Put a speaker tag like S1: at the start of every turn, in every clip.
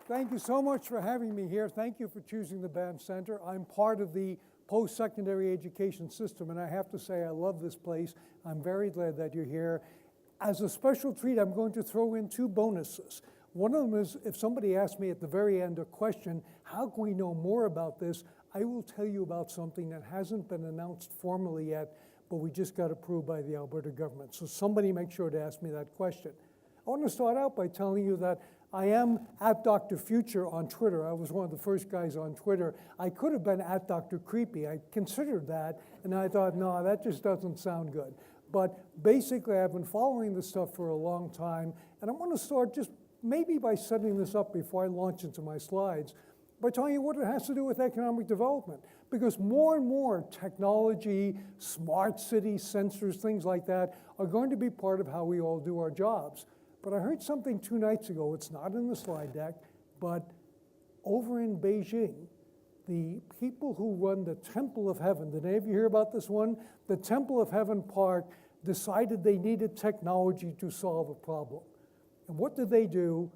S1: Thank you so much for having me here. Thank you for choosing the BAM Center. I'm part of the post-secondary education system, and I have to say I love this place. I'm very glad that you're here. As a special treat, I'm going to throw in two bonuses. One of them is if somebody asks me at the very end a question, how can we know more about this? I will tell you about something that hasn't been announced formally yet, but we just got approved by the Alberta government. So somebody make sure to ask me that question. I want to start out by telling you that I am at Dr. Future on Twitter. I was one of the first guys on Twitter. I could have been at Dr. Creepy. I considered that, and I thought, no, that just doesn't sound good. But basically, I've been following this stuff for a long time, and I want to start just maybe by setting this up before I launch into my slides, by telling you what it has to do with economic development. Because more and more technology, smart cities, sensors, things like that are going to be part of how we all do our jobs. But I heard something 2 nights ago, it's not in the slide deck, but over in Beijing, the people who run the Temple of Heaven, did any of you hear about this one? The Temple of Heaven Park decided they needed technology to solve a problem. And what did they do?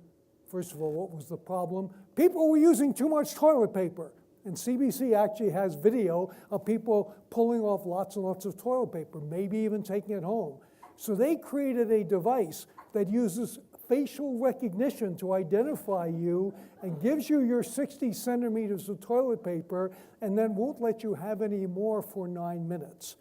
S1: First of all, what was the problem? People were using too much toilet paper. And CBC actually has video of people pulling off lots and lots of toilet paper, maybe even taking it home. So they created a device that uses facial recognition to identify you and gives you your 60 centimeters of toilet paper and then won't let you have any more for 9 minutes.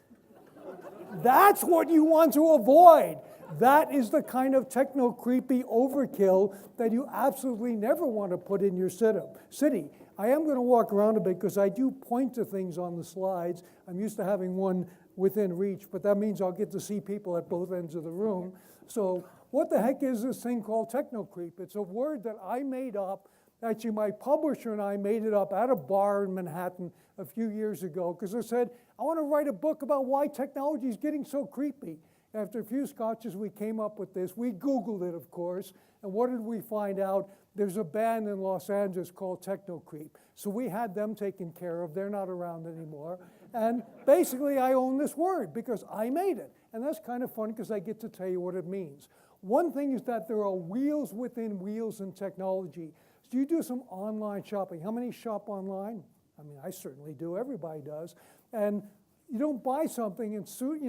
S1: That's what you want to avoid. That is the kind of techno-creepy overkill that you absolutely never want to put in your city. I am going to walk around a bit because I do point to things on the slides. I'm used to having one within reach, but that means I'll get to see people at both ends of the room. So what the heck is this thing called techno-creep? It's a word that I made up. Actually, my publisher and I made it up at a bar in Manhattan a few years ago because I said, I want to write a book about why technology is getting so creepy. After a few scotches, we came up with this. We Googled it, of course, and what did we find out? There's a band in Los Angeles called Techno-Creep. So we had them taken care of. They're not around anymore. And basically, I own this word because I made it. And that's kind of fun because I get to tell you what it means. One thing is that there are wheels within wheels in technology. So you do some online shopping. How many shop online? I mean, I certainly do. Everybody does. And you don't buy something and,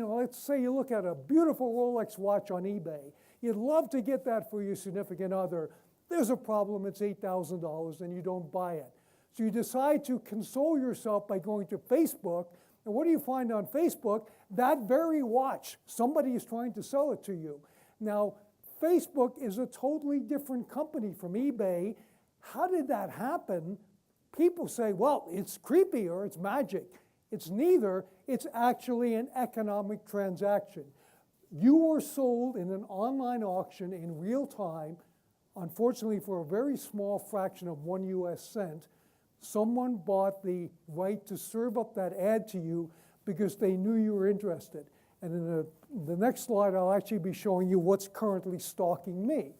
S1: let's say you look at a beautiful Rolex watch on eBay. You'd love to get that for your significant other. There's a problem, it's $8,000 and you don't buy it. So you decide to console yourself by going to Facebook. And what do you find on Facebook? That very watch, somebody is trying to sell it to you. Now, Facebook is a totally different company from eBay. How did that happen? People say, well, it's creepy or it's magic. It's neither. It's actually an economic transaction. You were sold in an online auction in real time, unfortunately for a very small fraction of 1 US cent. Someone bought the right to serve up that ad to you because they knew you were interested. And in the next slide, I'll actually be showing you what's currently stalking me.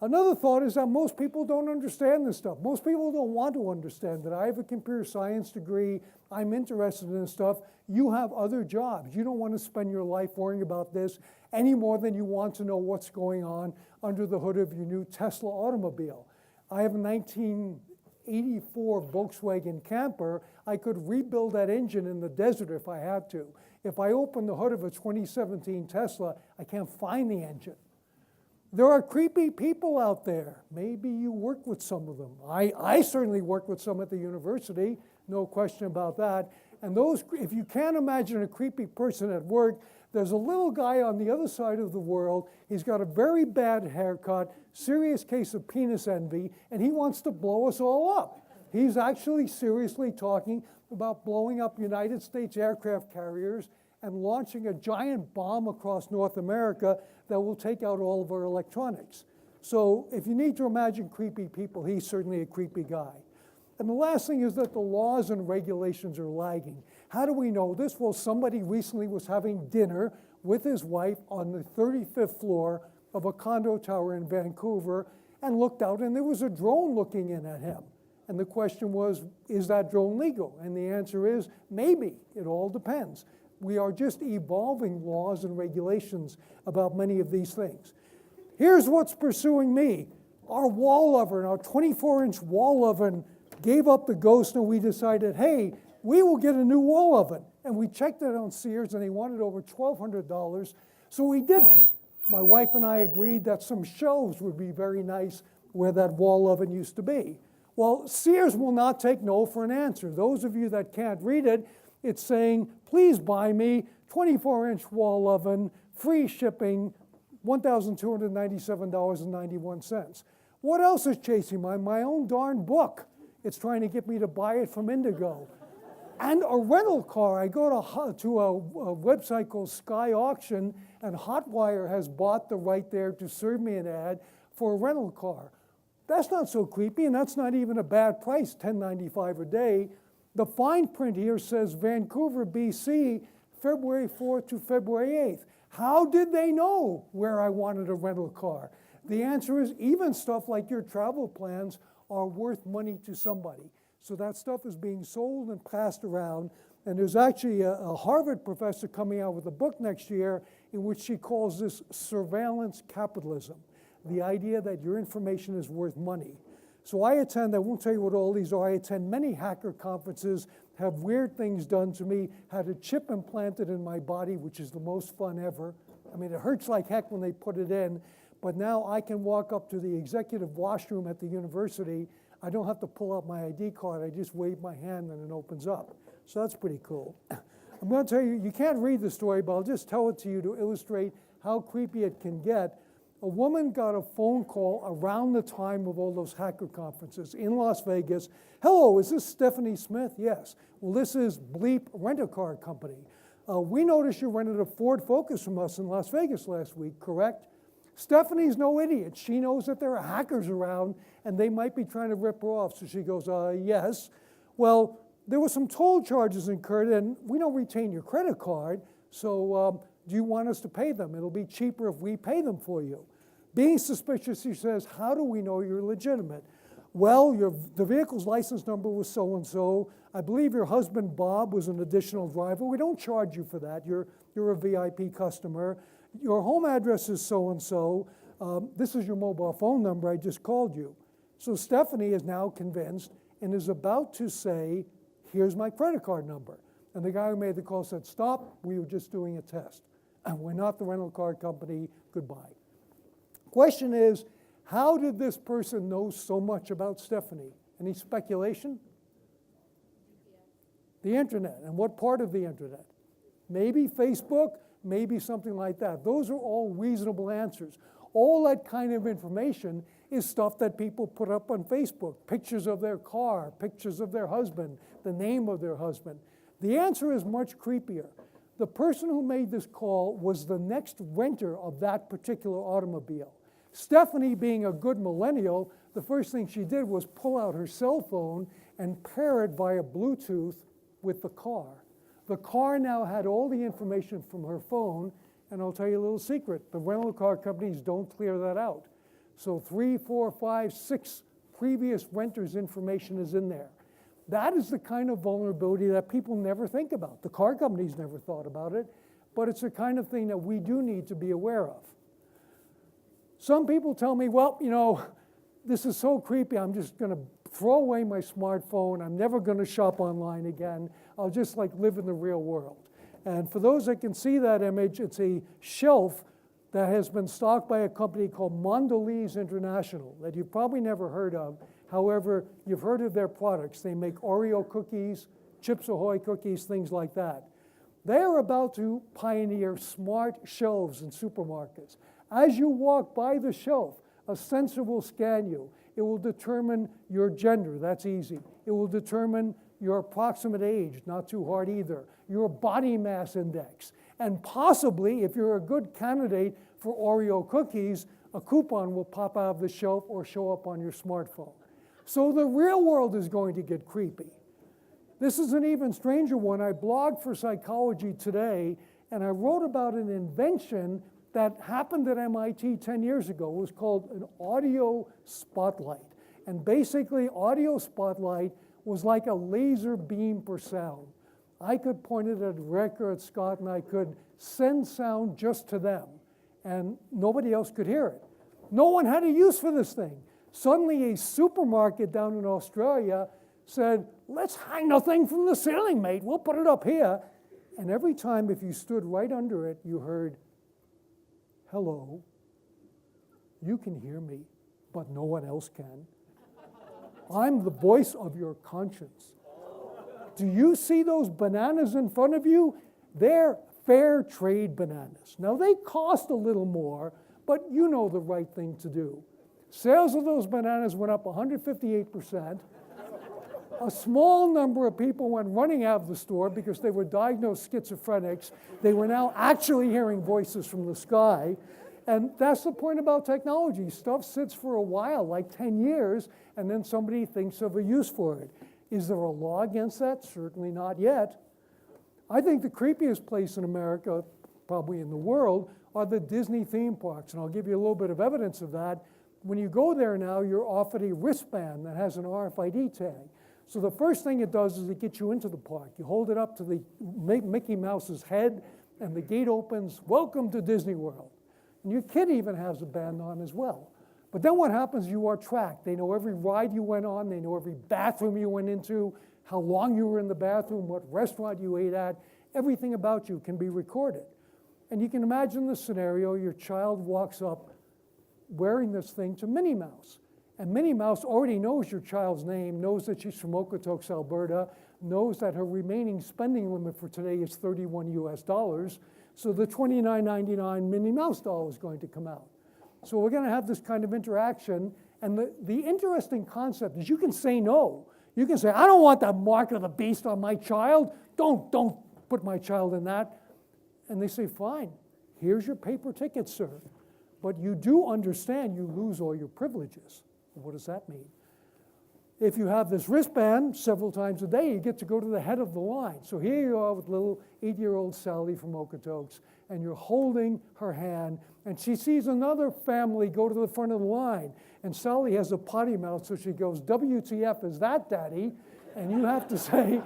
S1: Another thought is that most people don't understand this stuff. Most people don't want to understand it. I have a computer science degree. I'm interested in this stuff. You have other jobs. You don't want to spend your life worrying about this any more than you want to know what's going on under the hood of your new Tesla automobile. I have a 1984 Volkswagen camper. I could rebuild that engine in the desert if I had to. If I open the hood of a 2017 Tesla, I can't find the engine. There are creepy people out there. Maybe you work with some of them. I certainly work with some at the university, no question about that. And those, if you can't imagine a creepy person at work, there's a little guy on the other side of the world. He's got a very bad haircut, serious case of penis envy, and he wants to blow us all up. He's actually seriously talking about blowing up United States aircraft carriers and launching a giant bomb across North America that will take out all of our electronics. So if you need to imagine creepy people, he's certainly a creepy guy. And the last thing is that the laws and regulations are lagging. How do we know this? Well, somebody recently was having dinner with his wife on the 35th floor of a condo tower in Vancouver and looked out and there was a drone looking in at him. And the question was, is that drone legal? And the answer is, maybe. It all depends. We are just evolving laws and regulations about many of these things. Here's what's pursuing me. our wall oven, our 24-inch wall oven, gave up the ghost, and we decided, hey, we will get a new wall oven. And we checked it on Sears, and they wanted over $1,200, so we did. My wife and I agreed that some shelves would be very nice where that wall oven used to be. Well, Sears will not take no for an answer. Those of you that can't read it, it's saying, please buy me 24-inch wall oven, free shipping, $1,297.91. What else is chasing my own darn book? It's trying to get me to buy it from Indigo. And a rental car. I go to a website called Sky Auction, and Hotwire has bought the right there to serve me an ad for a rental car. That's not so creepy, and that's not even a bad price, $10.95 a day. The fine print here says Vancouver, BC, February 4th to February 8th. How did they know where I wanted a rental car? The answer is even stuff like your travel plans are worth money to somebody. So that stuff is being sold and passed around. And there's actually a Harvard professor coming out with a book next year in which she calls this surveillance capitalism, the idea that your information is worth money. So I won't tell you what all these are, I attend many hacker conferences, have weird things done to me, had a chip implanted in my body, which is the most fun ever. I mean, it hurts like heck when they put it in, but now I can walk up to the executive washroom at the university. I don't have to pull out my ID card, I just wave my hand and it opens up. So that's pretty cool. I'm going to tell you, you can't read the story, but I'll just tell it to you to illustrate how creepy it can get. A woman got a phone call around the time of all those hacker conferences in Las Vegas. Hello, is this Stephanie Smith? Yes. Well, this is Bleep Rent-A-Car Company. We noticed you rented a Ford Focus from us in Las Vegas last week, correct? Stephanie's no idiot. She knows that there are hackers around and they might be trying to rip her off. So she goes, yes. Well, there were some toll charges incurred and we don't retain your credit card. So do you want us to pay them? It'll be cheaper if we pay them for you. Being suspicious, she says, how do we know you're legitimate? Well, the vehicle's license number was so-and-so. I believe your husband, Bob, was an additional driver. We don't charge you for that. You're a VIP customer. Your home address is so-and-so. This is your mobile phone number. I just called you. So Stephanie is now convinced and is about to say, here's my credit card number. And the guy who made the call said, stop, we were just doing a test. And we're not the rental car company, goodbye. Question is, how did this person know so much about Stephanie? Any speculation? The internet. And what part of the internet? Maybe Facebook, maybe something like that. Those are all reasonable answers. All that kind of information is stuff that people put up on Facebook. Pictures of their car, pictures of their husband, the name of their husband. The answer is much creepier. The person who made this call was the next renter of that particular automobile. Stephanie, being a good millennial, the first thing she did was pull out her cell phone and pair it via Bluetooth with the car. The car now had all the information from her phone, and I'll tell you a little secret. The rental car companies don't clear that out. So 3, 4, 5, 6 previous renters' information is in there. That is the kind of vulnerability that people never think about. The car companies never thought about it, but it's the kind of thing that we do need to be aware of. Some people tell me, well, you know, this is so creepy, I'm just going to throw away my smartphone. I'm never going to shop online again. I'll just like live in the real world. And for those that can see that image, it's a shelf that has been stocked by a company called Mondelez International that you've probably never heard of. However, you've heard of their products. They make Oreo cookies, Chips Ahoy cookies, things like that. They are about to pioneer smart shelves in supermarkets. As you walk by the shelf, a sensor will scan you. It will determine your gender, that's easy. It will determine your approximate age, not too hard either, your body mass index, and possibly, if you're a good candidate for Oreo cookies, a coupon will pop out of the shelf or show up on your smartphone. So the real world is going to get creepy. This is an even stranger one. I blogged for Psychology Today, and I wrote about an invention that happened at MIT 10 years ago. It was called an audio spotlight. And basically, audio spotlight was like a laser beam for sound. I could point it at Rick or at Scott, and I could send sound just to them, and nobody else could hear it. No one had a use for this thing. Suddenly a supermarket down in Australia said, let's hang the thing from the ceiling, mate. We'll put it up here. And every time if you stood right under it, you heard, hello, you can hear me, but no one else can. I'm the voice of your conscience. Do you see those bananas in front of you? They're fair trade bananas. Now, they cost a little more, but you know the right thing to do. Sales of those bananas went up 158%. A small number of people went running out of the store because they were diagnosed schizophrenics. They were now actually hearing voices from the sky. And that's the point about technology. Stuff sits for a while, like 10 years, and then somebody thinks of a use for it. Is there a law against that? Certainly not yet. I think the creepiest place in America, probably in the world, are the Disney theme parks. And I'll give you a little bit of evidence of that. When you go there now, you're offered a wristband that has an RFID tag. So the first thing it does is it gets you into the park. You hold it up to the Mickey Mouse's head, and the gate opens, welcome to Disney World. And your kid even has a band on as well. But then what happens, you are tracked. They know every ride you went on, they know every bathroom you went into, how long you were in the bathroom, what restaurant you ate at. Everything about you can be recorded. And you can imagine the scenario, your child walks up wearing this thing to Minnie Mouse. And Minnie Mouse already knows your child's name, knows that she's from Okotoks, Alberta, knows that her remaining spending limit for today is $31 US. So the $29.99 Minnie Mouse doll is going to come out. So we're going to have this kind of interaction. And the interesting concept is you can say no. You can say, I don't want that mark of the beast on my child. Don't put my child in that. And they say, fine, here's your paper ticket, sir. But you do understand you lose all your privileges. What does that mean? If you have this wristband several times a day, you get to go to the head of the line. So here you are with little 8-year-old Sally from Okotoks, and you're holding her hand, and she sees another family go to the front of the line. And Sally has a potty mouth, so she goes, WTF is that, Daddy? And you have to say,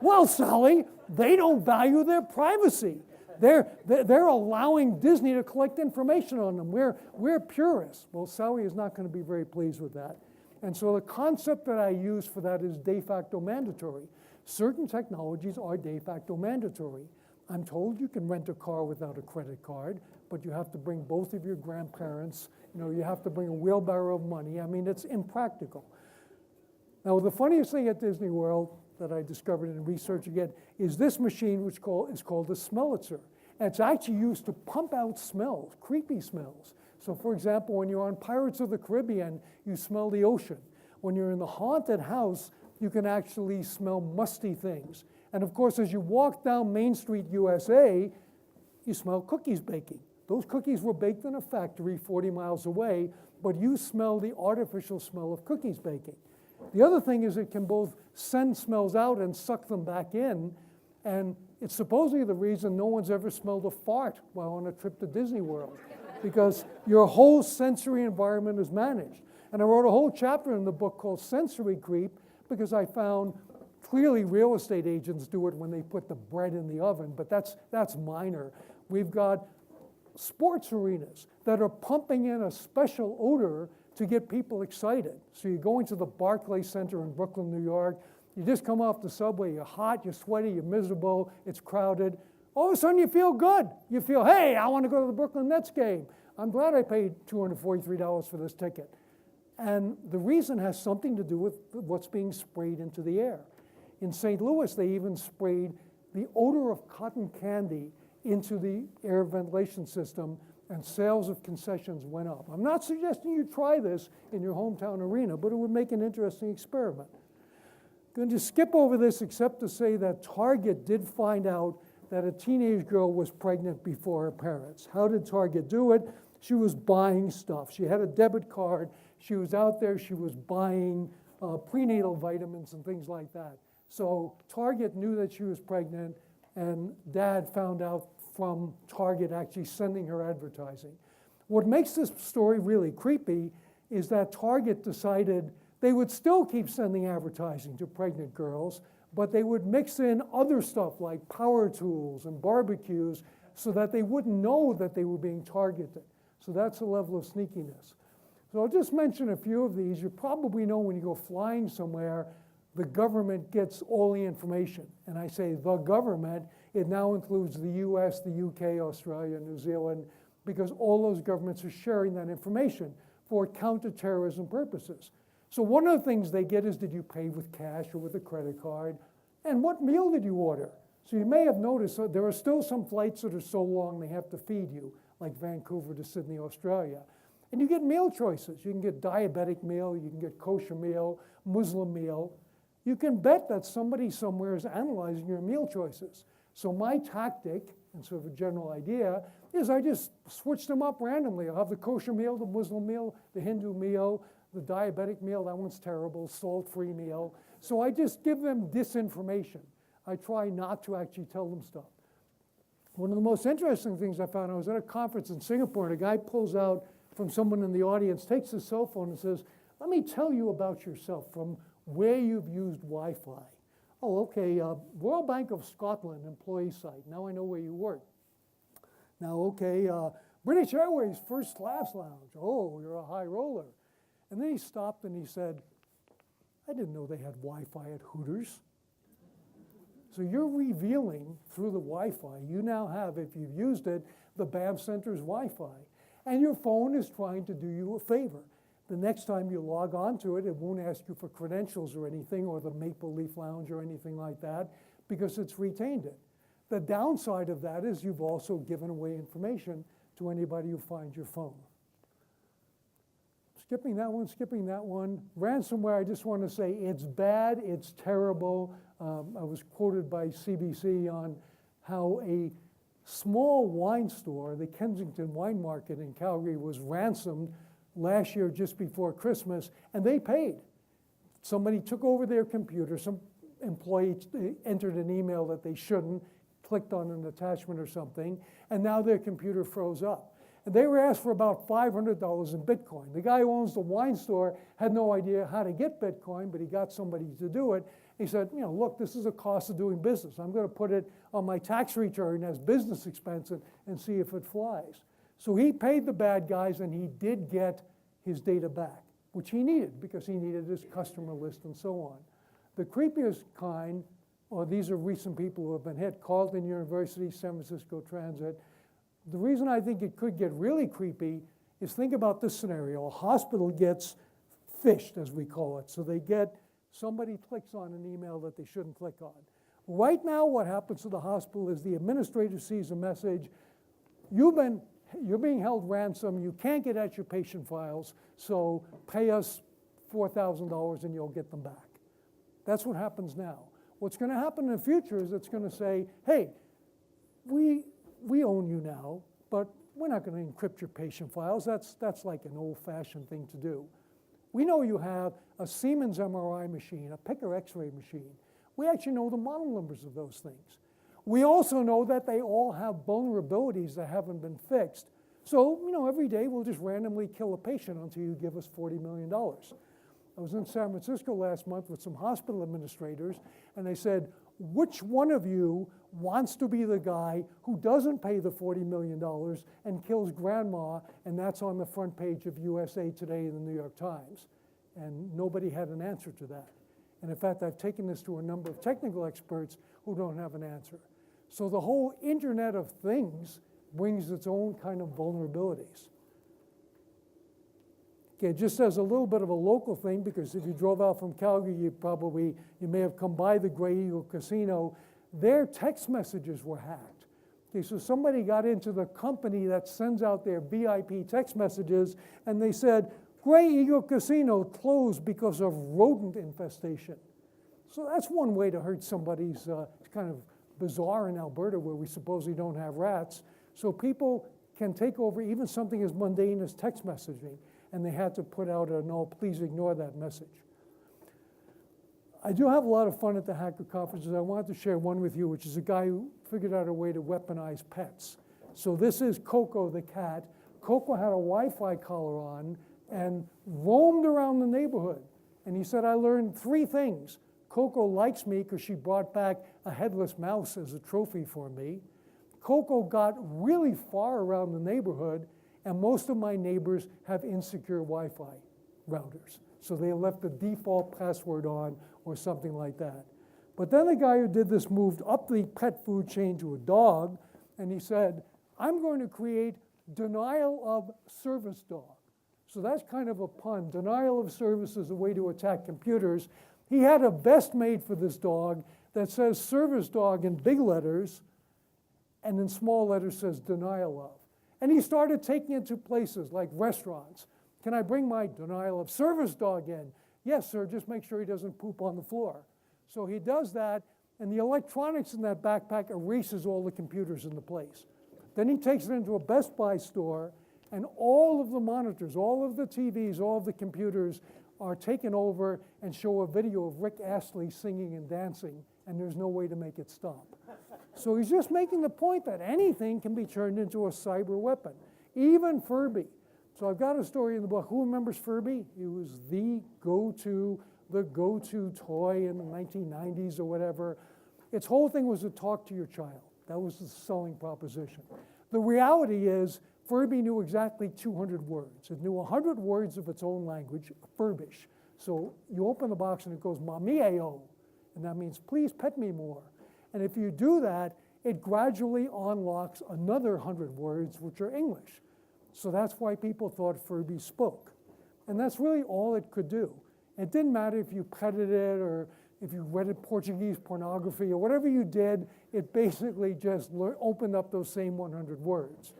S1: well, Sally, they don't value their privacy. They're allowing Disney to collect information on them. We're purists. Well, Sally is not going to be very pleased with that. And so the concept that I use for that is de facto mandatory. Certain technologies are de facto mandatory. I'm told you can rent a car without a credit card, but you have to bring both of your grandparents. You have to bring a wheelbarrow of money. I mean, it's impractical. Now, the funniest thing at Disney World that I discovered in researching it is this machine, which is called a Smellitzer. And it's actually used to pump out smells, creepy smells. So for example, when you're on Pirates of the Caribbean, you smell the ocean. When you're in the haunted house, you can actually smell musty things. And of course, as you walk down Main Street, USA, you smell cookies baking. Those cookies were baked in a factory 40 miles away, but you smell the artificial smell of cookies baking. The other thing is it can both send smells out and suck them back in, and it's supposedly the reason no one's ever smelled a fart while on a trip to Disney World, because your whole sensory environment is managed. And I wrote a whole chapter in the book called Sensory Creep, because I found clearly real estate agents do it when they put the bread in the oven, but that's minor. We've got sports arenas that are pumping in a special odor to get people excited. So you're going to the Barclays Center in Brooklyn, New York. You just come off the subway, you're hot, you're sweaty, you're miserable, it's crowded. All of a sudden you feel good. You feel, hey, I want to go to the Brooklyn Nets game. I'm glad I paid $243 for this ticket. And the reason has something to do with what's being sprayed into the air. In St. Louis, they even sprayed the odor of cotton candy into the air ventilation system, and sales of concessions went up. I'm not suggesting you try this in your hometown arena, but it would make an interesting experiment. I'm going to skip over this except to say that Target did find out that a teenage girl was pregnant before her parents. How did Target do it? She was buying stuff. She had a debit card. She was out there. She was buying prenatal vitamins and things like that. So Target knew that she was pregnant, and Dad found out from Target actually sending her advertising. What makes this story really creepy is that Target decided they would still keep sending advertising to pregnant girls, but they would mix in other stuff like power tools and barbecues so that they wouldn't know that they were being targeted. So that's a level of sneakiness. So I'll just mention a few of these. You probably know when you go flying somewhere, the government gets all the information. And I say the government, it now includes the US, the UK, Australia, New Zealand, because all those governments are sharing that information for counterterrorism purposes. So one of the things they get is, did you pay with cash or with a credit card? And what meal did you order? So you may have noticed that there are still some flights that are so long they have to feed you, like Vancouver to Sydney, Australia. And you get meal choices. You can get diabetic meal, you can get kosher meal, Muslim meal. You can bet that somebody somewhere is analyzing your meal choices. So my tactic, and sort of a general idea, is I just switch them up randomly. I'll have the kosher meal, the Muslim meal, the Hindu meal, the diabetic meal, that one's terrible, salt-free meal. So I just give them disinformation. I try not to actually tell them stuff. One of the most interesting things I found, I was at a conference in Singapore, and a guy pulls out from someone in the audience, takes his cell phone and says, let me tell you about yourself from where you've used Wi-Fi. Oh, okay, Royal Bank of Scotland employee site. Now I know where you work. Now, okay, British Airways first class lounge. Oh, you're a high roller. And then he stopped and he said, I didn't know they had Wi-Fi at Hooters. So you're revealing through the Wi-Fi, you now have, if you've used it, the BAM Center's Wi-Fi. And your phone is trying to do you a favor. The next time you log on to it, it won't ask you for credentials or anything, or the Maple Leaf Lounge or anything like that, because it's retained it. The downside of that is you've also given away information to anybody who finds your phone. Skipping that one. Ransomware, I just want to say it's bad, it's terrible. I was quoted by CBC on how a small wine store, the Kensington Wine Market in Calgary, was ransomed last year just before Christmas, and they paid. Somebody took over their computer, some employee entered an email that they shouldn't, clicked on an attachment or something, and now their computer froze up. And they were asked for about $500 in Bitcoin. The guy who owns the wine store had no idea how to get Bitcoin, but he got somebody to do it. He said, look, this is a cost of doing business. I'm going to put it on my tax return as business expense and see if it flies. So he paid the bad guys, and he did get his data back, which he needed because he needed his customer list and so on. The creepiest kind, these are recent people who have been hit, Carleton University, San Francisco Transit. The reason I think it could get really creepy is, think about this scenario. A hospital gets phished, as we call it. So somebody clicks on an email that they shouldn't click on. Right now, what happens to the hospital is the administrator sees a message, you're being held ransom, you can't get at your patient files, so pay us $4,000 and you'll get them back. That's what happens now. What's going to happen in the future is it's going to say, hey, we own you now, but we're not going to encrypt your patient files. That's like an old-fashioned thing to do. We know you have a Siemens MRI machine, a Picker X-ray machine. We actually know the model numbers of those things. We also know that they all have vulnerabilities that haven't been fixed. So, every day we'll just randomly kill a patient until you give us $40 million. I was in San Francisco last month with some hospital administrators, and they said, which one of you wants to be the guy who doesn't pay the $40 million and kills grandma, and that's on the front page of USA Today and the New York Times? And nobody had an answer to that. And in fact, I've taken this to a number of technical experts who don't have an answer. So the whole Internet of Things brings its own kind of vulnerabilities. Okay, just as a little bit of a local thing, because if you drove out from Calgary, you may have come by the Grey Eagle Casino. Their text messages were hacked. Okay, so somebody got into the company that sends out their VIP text messages, and they said, Grey Eagle Casino closed because of rodent infestation. So that's one way to hurt somebody's, it's kind of bizarre in Alberta where we supposedly don't have rats. So people can take over even something as mundane as text messaging, and they had to put out a no, please ignore that message. I do have a lot of fun at the hacker conferences. I wanted to share one with you, which is a guy who figured out a way to weaponize pets. So this is Coco the cat. Coco had a Wi-Fi collar on and roamed around the neighborhood. And he said, I learned 3 things. Coco likes me because she brought back a headless mouse as a trophy for me. Coco got really far around the neighborhood, and most of my neighbors have insecure Wi-Fi routers. So they left the default password on or something like that. But then the guy who did this moved up the pet food chain to a dog, and he said, I'm going to create denial of service dog. So that's kind of a pun. Denial of service is a way to attack computers. He had a vest made for this dog that says service dog in big letters, and in small letters says denial of. And he started taking it to places like restaurants. Can I bring my denial of service dog in? Yes, sir, just make sure he doesn't poop on the floor. So he does that, and the electronics in that backpack erases all the computers in the place. Then he takes it into a Best Buy store, and all of the monitors, all of the TVs, all of the computers are taken over and show a video of Rick Astley singing and dancing, and there's no way to make it stop. So he's just making the point that anything can be turned into a cyber weapon, even Furby. So I've got a story in the book. Who remembers Furby? It was the go-to toy in the 1990s or whatever. Its whole thing was to talk to your child. That was the selling proposition. The reality is Furby knew exactly 200 words. It knew 100 words of its own language, Furbish. So you open the box and it goes, Mamieo, and that means please pet me more. And if you do that, it gradually unlocks another 100 words, which are English. So that's why people thought Furby spoke. And that's really all it could do. It didn't matter if you petted it or if you read Portuguese pornography or whatever you did, it basically just opened up those same 100 words.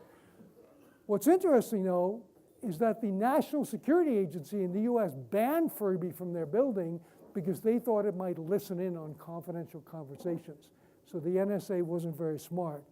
S1: What's interesting, though, is that the National Security Agency in the US banned Furby from their building because they thought it might listen in on confidential conversations. So the NSA wasn't very smart.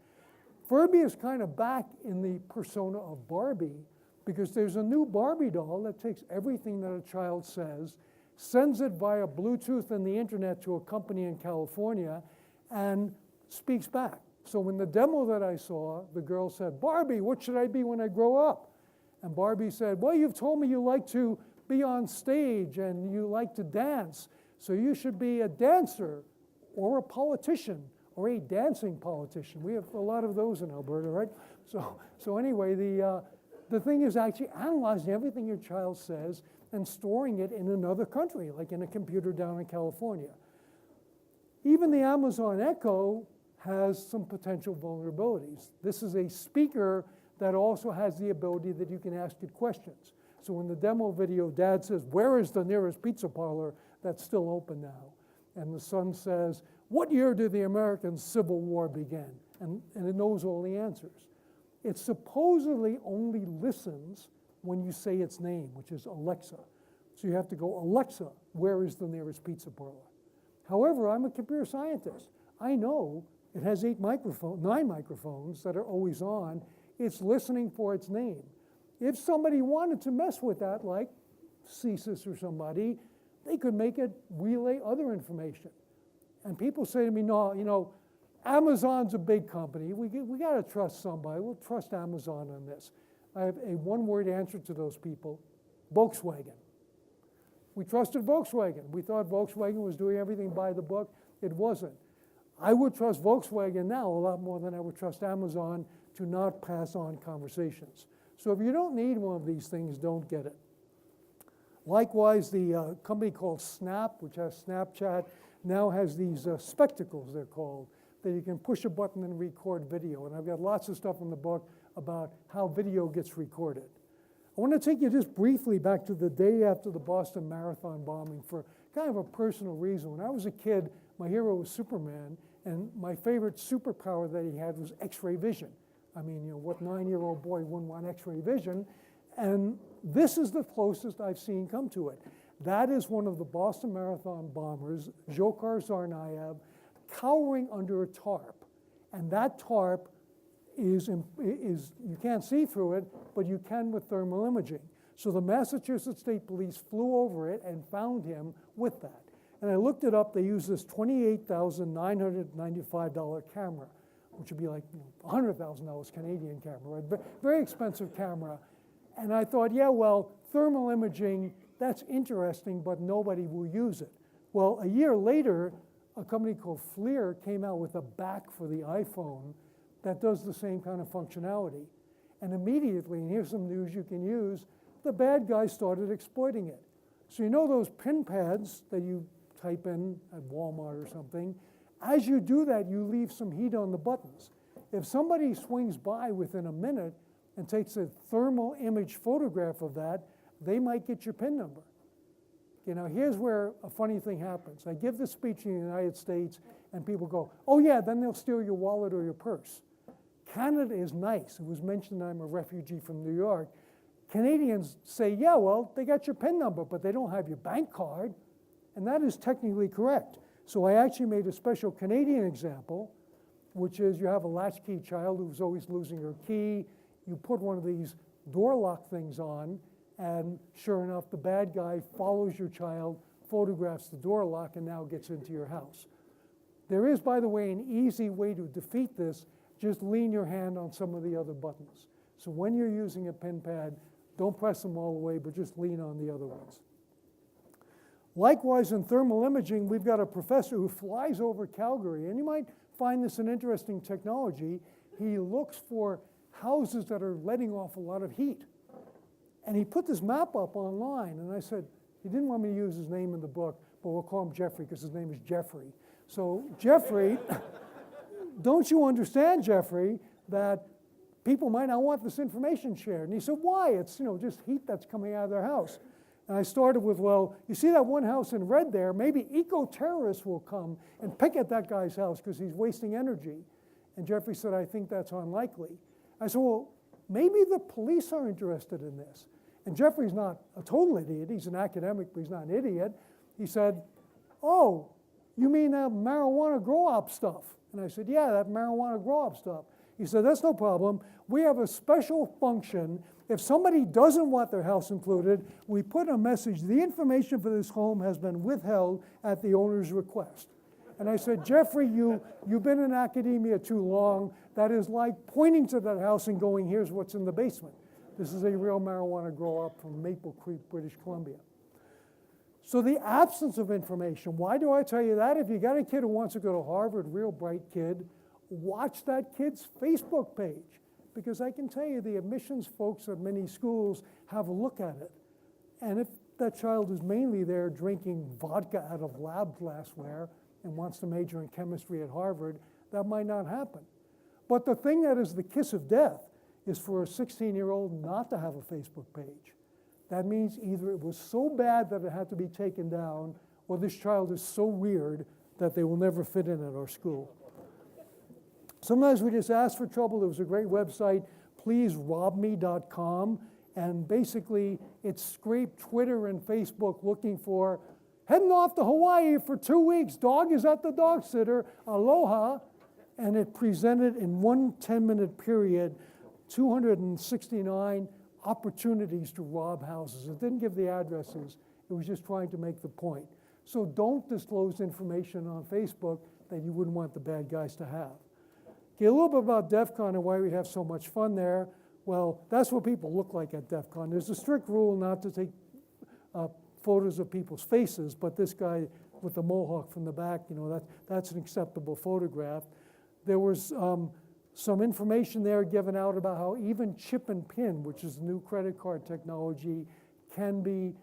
S1: Furby is kind of back in the persona of Barbie because there's a new Barbie doll that takes everything that a child says, sends it via Bluetooth and the internet to a company in California, and speaks back. So in the demo that I saw, the girl said, Barbie, what should I be when I grow up? And Barbie said, well, you've told me you like to be on stage and you like to dance, so you should be a dancer or a politician or a dancing politician. We have a lot of those in Alberta, right? So anyway, the thing is actually analyzing everything your child says and storing it in another country, like in a computer down in California. Even the Amazon Echo has some potential vulnerabilities. This is a speaker that also has the ability that you can ask it questions. So in the demo video, Dad says, where is the nearest pizza parlor that's still open now? And the son says, what year did the American Civil War begin? And it knows all the answers. It supposedly only listens when you say its name, which is Alexa. So you have to go, Alexa, where is the nearest pizza parlor? However, I'm a computer scientist. I know it has 9 microphones that are always on. It's listening for its name. If somebody wanted to mess with that, like CSIS or somebody, they could make it relay other information. And people say to me, no, you know, Amazon's a big company. We got to trust somebody. We'll trust Amazon on this. I have a one-word answer to those people, Volkswagen. We trusted Volkswagen. We thought Volkswagen was doing everything by the book. It wasn't. I would trust Volkswagen now a lot more than I would trust Amazon to not pass on conversations. So if you don't need one of these things, don't get it. Likewise, the company called Snap, which has Snapchat, now has these spectacles, they're called, that you can push a button and record video. And I've got lots of stuff in the book about how video gets recorded. I want to take you just briefly back to the day after the Boston Marathon bombing for kind of a personal reason. When I was a kid, my hero was Superman, and my favorite superpower that he had was X-ray vision. I mean, you know, what 9-year-old boy wouldn't want X-ray vision? And this is the closest I've seen come to it. That is one of the Boston Marathon bombers, Dzhokhar Tsarnaev, cowering under a tarp. And that tarp is you can't see through it, but you can with thermal imaging. So the Massachusetts State Police flew over it and found him with that. And I looked it up. They used this $28,995 camera, which would be like $100,000 Canadian camera, right? Very expensive camera. And I thought, yeah, well, thermal imaging, that's interesting, but nobody will use it. Well, a year later, a company called FLIR came out with a back for the iPhone that does the same kind of functionality. And immediately, and here's some news you can use, the bad guys started exploiting it. So you know those pin pads that you type in at Walmart or something? As you do that, you leave some heat on the buttons. If somebody swings by within a minute and takes a thermal image photograph of that, they might get your PIN number. You know, here's where a funny thing happens. I give this speech in the United States, and people go, oh yeah, then they'll steal your wallet or your purse. Canada is nice. It was mentioned I'm a refugee from New York. Canadians say, yeah, well, they got your PIN number, but they don't have your bank card. And that is technically correct. So I actually made a special Canadian example, which is you have a latchkey child who's always losing her key. You put one of these door lock things on, and sure enough, the bad guy follows your child, photographs the door lock, and now gets into your house. There is, by the way, an easy way to defeat this. Just lean your hand on some of the other buttons. So when you're using a PIN pad, don't press them all the way, but just lean on the other ones. Likewise, in thermal imaging, we've got a professor who flies over Calgary, and you might find this an interesting technology. He looks for houses that are letting off a lot of heat. And he put this map up online, and I said, he didn't want me to use his name in the book, but we'll call him Jeffrey because his name is Jeffrey. So Jeffrey, don't you understand, Jeffrey, that people might not want this information shared? And he said, why? It's just heat that's coming out of their house. And I started with, well, you see that one house in red there? Maybe eco-terrorists will come and pick at that guy's house because he's wasting energy. And Jeffrey said, I think that's unlikely. I said, well, maybe the police are interested in this. And Jeffrey's not a total idiot. He's an academic, but he's not an idiot. He said, oh, you mean that marijuana grow-op stuff? And I said, yeah, that marijuana grow-op stuff. He said, that's no problem. We have a special function. If somebody doesn't want their house included, we put a message, the information for this home has been withheld at the owner's request. And I said, Jeffrey, you've been in academia too long. That is like pointing to that house and going, here's what's in the basement. This is a real marijuana grow-up from Maple Creek, British Columbia. So the absence of information, why do I tell you that? If you got a kid who wants to go to Harvard, real bright kid, watch that kid's Facebook page. Because I can tell you the admissions folks at many schools have a look at it. And if that child is mainly there drinking vodka out of lab glassware and wants to major in chemistry at Harvard, that might not happen. But the thing that is the kiss of death is for a 16-year-old not to have a Facebook page. That means either it was so bad that it had to be taken down, or this child is so weird that they will never fit in at our school. Sometimes we just ask for trouble. There was a great website, pleaserobme.com, and basically it scraped Twitter and Facebook looking for, heading off to Hawaii for 2 weeks, dog is at the dog sitter, aloha, and it presented in one 10-minute period 269 opportunities to rob houses. It didn't give the addresses. It was just trying to make the point. So don't disclose information on Facebook that you wouldn't want the bad guys to have. Okay, a little bit about DEF CON and why we have so much fun there. Well, that's what people look like at DEF CON. There's a strict rule not to take photos of people's faces, but this guy with the mohawk from the back, that's an acceptable photograph. There was some information there given out about how even chip and pin, which is new credit card technology, can be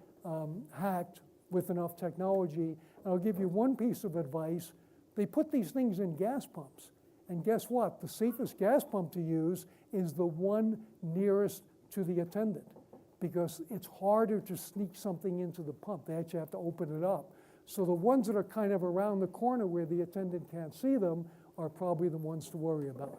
S1: hacked with enough technology. And I'll give you one piece of advice. They put these things in gas pumps. And guess what? The safest gas pump to use is the one nearest to the attendant, because it's harder to sneak something into the pump. They actually have to open it up. So the ones that are kind of around the corner where the attendant can't see them are probably the ones to worry about.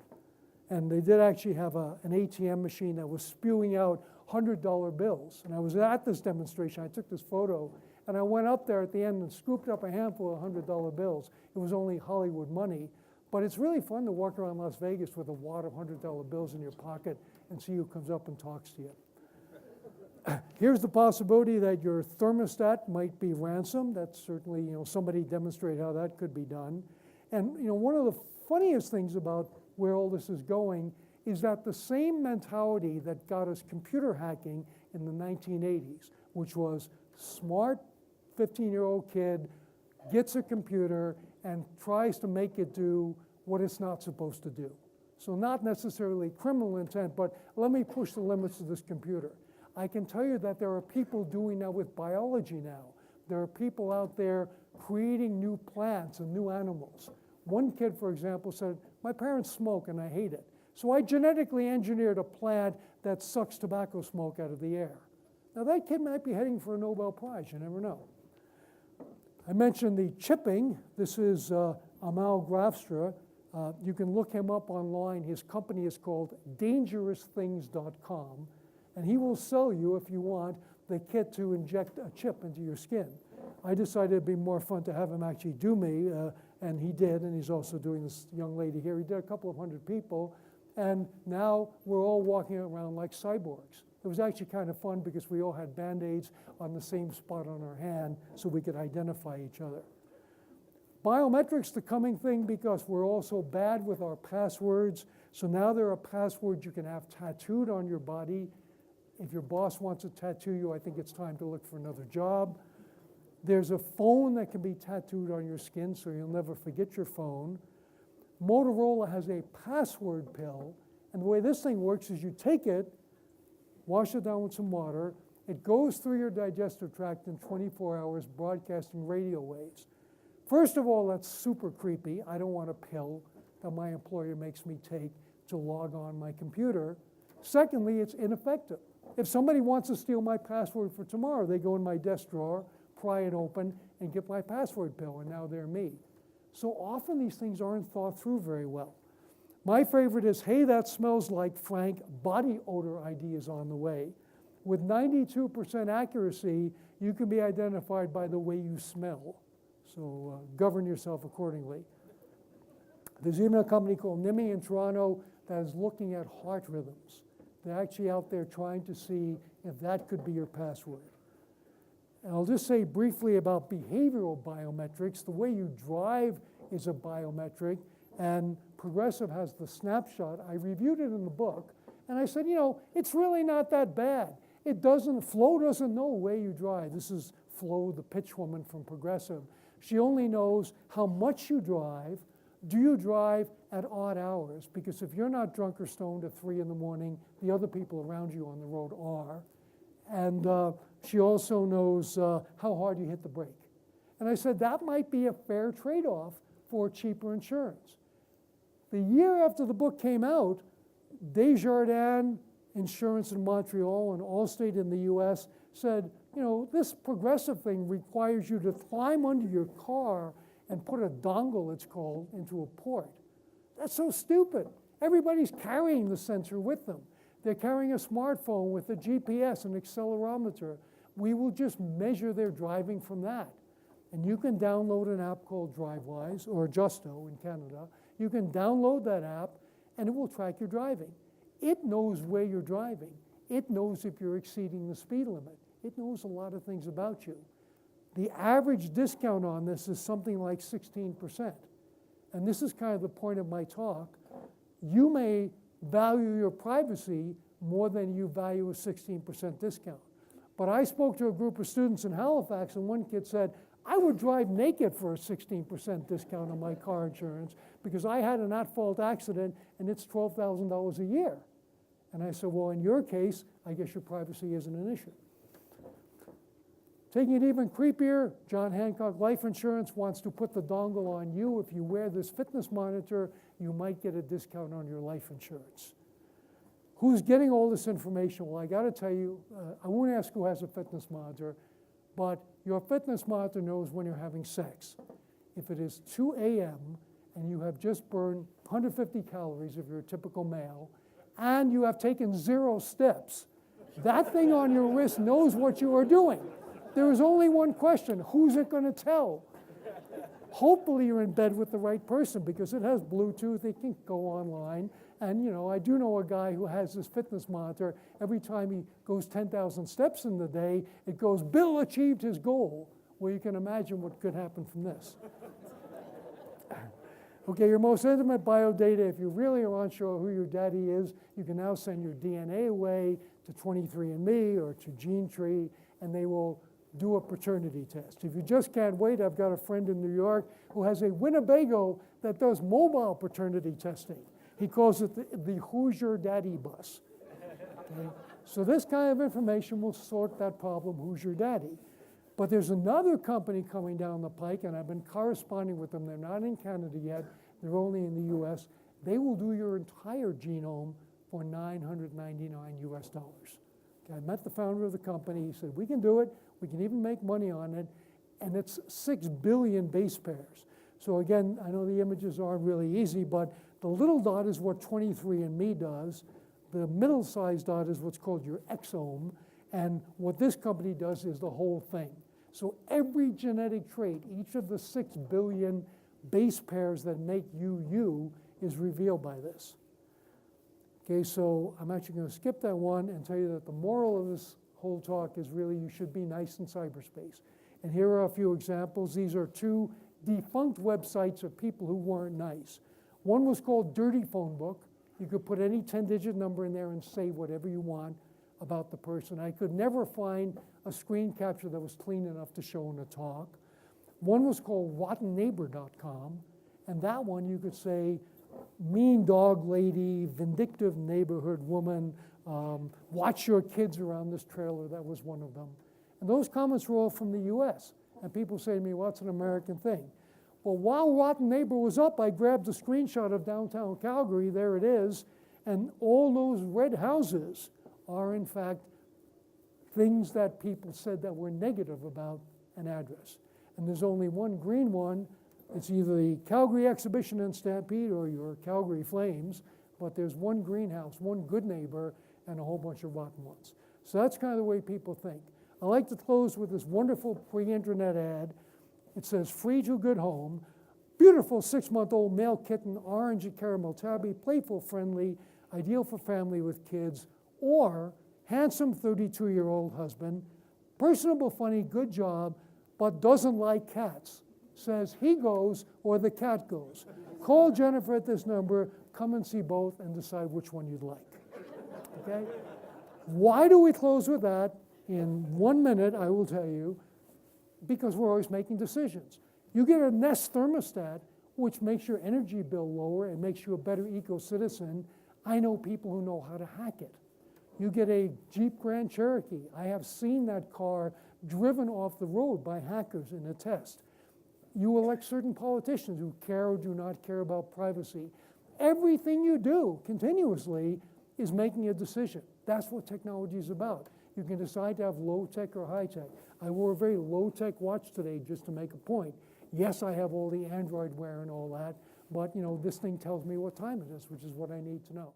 S1: And they did actually have an ATM machine that was spewing out $100 bills. And I was at this demonstration. I took this photo, and I went up there at the end and scooped up a handful of $100 bills. It was only Hollywood money. But it's really fun to walk around Las Vegas with a wad of $100 bills in your pocket and see who comes up and talks to you. Here's the possibility that your thermostat might be ransomed. That's certainly, somebody demonstrated how that could be done. And, one of the funniest things about where all this is going is that the same mentality that got us computer hacking in the 1980s, which was smart 15-year-old kid gets a computer and tries to make it do what it's not supposed to do. So not necessarily criminal intent, but let me push the limits of this computer. I can tell you that there are people doing that with biology now. There are people out there creating new plants and new animals. One kid, for example, said, my parents smoke and I hate it. So I genetically engineered a plant that sucks tobacco smoke out of the air. Now that kid might be heading for a Nobel Prize, you never know. I mentioned the chipping. This is Amal Grafstra. You can look him up online. His company is called DangerousThings.com, and he will sell you, if you want, the kit to inject a chip into your skin. I decided it'd be more fun to have him actually do me, and he did, and he's also doing this young lady here. He did a couple of hundred people, and now we're all walking around like cyborgs. It was actually kind of fun because we all had Band-Aids on the same spot on our hand so we could identify each other. Biometrics, the coming thing, because we're all so bad with our passwords. So now there are passwords you can have tattooed on your body. If your boss wants to tattoo you, I think it's time to look for another job. There's a phone that can be tattooed on your skin so you'll never forget your phone. Motorola has a password pill, and the way this thing works is you take it, wash it down with some water, it goes through your digestive tract in 24 hours, broadcasting radio waves. First of all, that's super creepy. I don't want a pill that my employer makes me take to log on my computer. Secondly, it's ineffective. If somebody wants to steal my password for tomorrow, they go in my desk drawer, pry it open, and get my password pill, and now they're me. So often these things aren't thought through very well. My favorite is, hey, that smells like Frank, body odor ID is on the way. With 92% accuracy, you can be identified by the way you smell. So govern yourself accordingly. There's even a company called NIMI in Toronto that is looking at heart rhythms. They're actually out there trying to see if that could be your password. And I'll just say briefly about behavioral biometrics. The way you drive is a biometric, and Progressive has the snapshot. I reviewed it in the book, and I said, you know, it's really not that bad. Flo doesn't know the way you drive. This is Flo, the pitch woman from Progressive. She only knows how much you drive. Do you drive at odd hours? Because if you're not drunk or stoned at 3 in the morning, the other people around you on the road are. And she also knows how hard you hit the brake. And I said, that might be a fair trade-off for cheaper insurance. The year after the book came out, Desjardins Insurance in Montreal and Allstate in the US said, you know, this Progressive thing requires you to climb under your car and put a dongle, it's called, into a port. That's so stupid. Everybody's carrying the sensor with them. They're carrying a smartphone with a GPS and accelerometer. We will just measure their driving from that. And you can download an app called DriveWise, or Justo in Canada. You can download that app, and it will track your driving. It knows where you're driving. It knows if you're exceeding the speed limit. It knows a lot of things about you. The average discount on this is something like 16%. And this is kind of the point of my talk. You may value your privacy more than you value a 16% discount. But I spoke to a group of students in Halifax, and one kid said, I would drive naked for a 16% discount on my car insurance because I had an at-fault accident and it's $12,000 a year. And I said, well, in your case, I guess your privacy isn't an issue. Taking it even creepier, John Hancock Life Insurance wants to put the dongle on you. If you wear this fitness monitor, you might get a discount on your life insurance. Who's getting all this information? Well, I got to tell you, I won't ask who has a fitness monitor, but your fitness monitor knows when you're having sex. If it is 2 a.m. and you have just burned 150 calories if you're a typical male, and you have taken 0 steps, that thing on your wrist knows what you are doing. There is only one question: who's it going to tell? Hopefully you're in bed with the right person because it has Bluetooth, it can go online. And you know, I do know a guy who has this fitness monitor. Every time he goes 10,000 steps in the day, it goes, Bill achieved his goal. Well, you can imagine what could happen from this. Okay, your most intimate biodata, if you really are unsure who your daddy is, you can now send your DNA away to 23andMe or to GeneTree, and they will do a paternity test. If you just can't wait, I've got a friend in New York who has a Winnebago that does mobile paternity testing. He calls it the Who's Your Daddy bus. Okay? So this kind of information will sort that problem, who's your daddy? But there's another company coming down the pike, and I've been corresponding with them. They're not in Canada yet. They're only in the US. They will do your entire genome for $999 US. Okay, I met the founder of the company. He said, we can do it. We can even make money on it. And it's 6 billion base pairs. So again, I know the images aren't really easy, but the little dot is what 23andMe does. The middle-sized dot is what's called your exome. And what this company does is the whole thing. So every genetic trait, each of the 6 billion base pairs that make you is revealed by this. Okay, so I'm actually going to skip that one and tell you that the moral of this whole talk is really you should be nice in cyberspace. And here are a few examples. These are 2 defunct websites of people who weren't nice. One was called Dirty Phone Book. You could put any 10-digit number in there and say whatever you want about the person. I could never find a screen capture that was clean enough to show in a talk. One was called rottenneighbor.com, and that one you could say, mean dog lady, vindictive neighborhood woman, watch your kids around this trailer. That was one of them. And those comments were all from the US. And people say to me, well, it's an American thing. Well, while Rotten Neighbor was up, I grabbed a screenshot of downtown Calgary. There it is. And all those red houses are, in fact, things that people said that were negative about an address. And there's only one green one. It's either the Calgary Exhibition and Stampede or your Calgary Flames. But there's one greenhouse, one good neighbor, and a whole bunch of rotten ones. So that's kind of the way people think. I like to close with this wonderful pre-internet ad. It says, free to good home, beautiful 6-month-old male kitten, orange and caramel tabby, playful, friendly, ideal for family with kids, or handsome 32-year-old husband, personable, funny, good job, but doesn't like cats. Says he goes or the cat goes. Call Jennifer at this number, come and see both and decide which one you'd like. Okay? Why do we close with that? In 1 minute, I will tell you, because we're always making decisions. You get a Nest thermostat, which makes your energy bill lower and makes you a better eco-citizen. I know people who know how to hack it. You get a Jeep Grand Cherokee. I have seen that car driven off the road by hackers in a test. You elect certain politicians who care or do not care about privacy. Everything you do continuously is making a decision. That's what technology is about. You can decide to have low-tech or high-tech. I wore a very low-tech watch today just to make a point. Yes, I have all the Android wear and all that, but this thing tells me what time it is, which is what I need to know.